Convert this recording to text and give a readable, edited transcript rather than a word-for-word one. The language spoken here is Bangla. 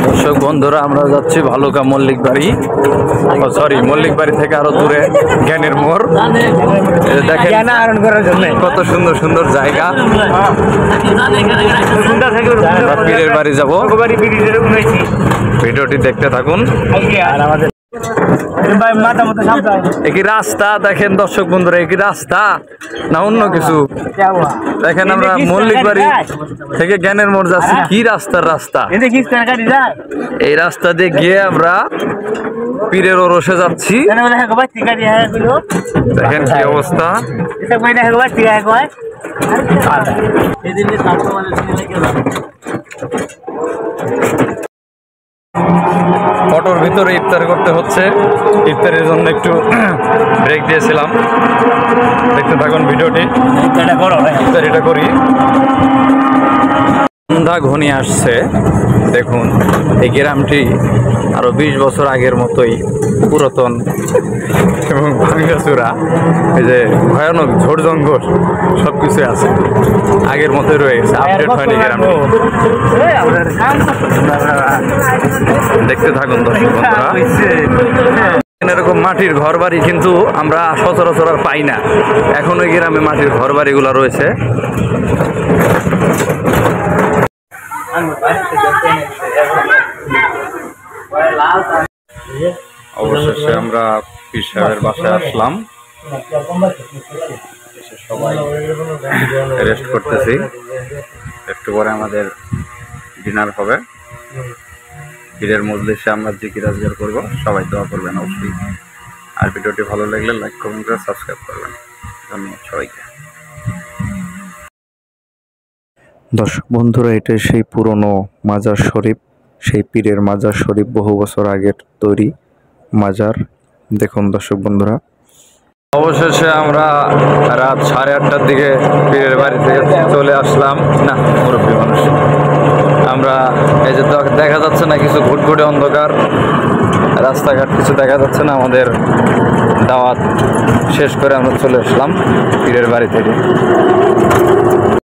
দর্শক বন্ধুরা, আমরা যাচ্ছি ভালুকা মল্লিক বাড়ি, সরি মল্লিক বাড়ি থেকে আরো দূরে জ্ঞানের মোড়। দেখেন কত সুন্দর সুন্দর জায়গা। পীরের বাড়ি যাব, ভিডিওটি দেখতে থাকুন। একই রাস্তা দেখেন দর্শক বন্ধুরা, একই রাস্তা না অন্য কিছু? দেখেন আমরা মল্লিক বাড়ি থেকে জ্ঞানের মোড় যাচ্ছি, কি রাস্তার রাস্তা। এই রাস্তা দিয়ে গিয়ে আমরা পীরের ওরসে যাচ্ছি। দেখেন কি অবস্থা। অটোর ভিতরে ইফতার করতে হচ্ছে, ইফতারের জন্য একটু ব্রেক দিয়েছিলাম। দেখতে থাকুন ভিডিওটি, ইফতারিটা করি। সন্ধ্যা ঘনিয়ে আসছে। দেখুন এই গ্রামটি আরো 20 বছর আগের মতোই পুরাতন এবং ভাঙ্গাচুরা, এই যে ভয়ানক ঝোড় জঙ্গল সবকিছু আছে, আগের মতোই রয়ে গেছে, আপডেট হয়নি গ্রামটি। দেখতে থাকুন দর্শক বন্ধুরা। এরকম মাটির ঘর বাড়ি কিন্তু আমরা সচরাচর আর পাই না, এখন ওই গ্রামে মাটির ঘর বাড়িগুলো রয়েছে। অবশেষে আমরা পীর সাহেবের বাসায় আসলাম, সবাই রেস্ট করতেছি। একটু পরে আমাদের ডিনার হবে। পীরের মজলিসে আমরা জিকির আজগার করবো, সবাই দোয়া করবেন অবশ্যই। আর ভিডিওটি ভালো লাগলে লাইক কমেন্ট করে সাবস্ক্রাইব করবেন। ধন্যবাদ সবাইকে। দর্শক বন্ধুরা, এটা সেই পুরনো মাজার শরীফ, সেই পীরের মাজার শরীফ, বহু বছর আগের তৈরি মাজার। দেখুন দর্শক বন্ধুরা, অবশেষে আমরা রাত 8:30টার দিকে পীরের বাড়ি থেকে চলে আসলাম। না মুরব্বী মানুষ আমরা, এই যে দেখা যাচ্ছে না কিছু, ঘুটঘুটে অন্ধকার রাস্তাঘাট, কিছু দেখা যাচ্ছে না। আমাদের দাওয়াত শেষ করে আমরা চলে আসলাম পীরের বাড়ি থেকে।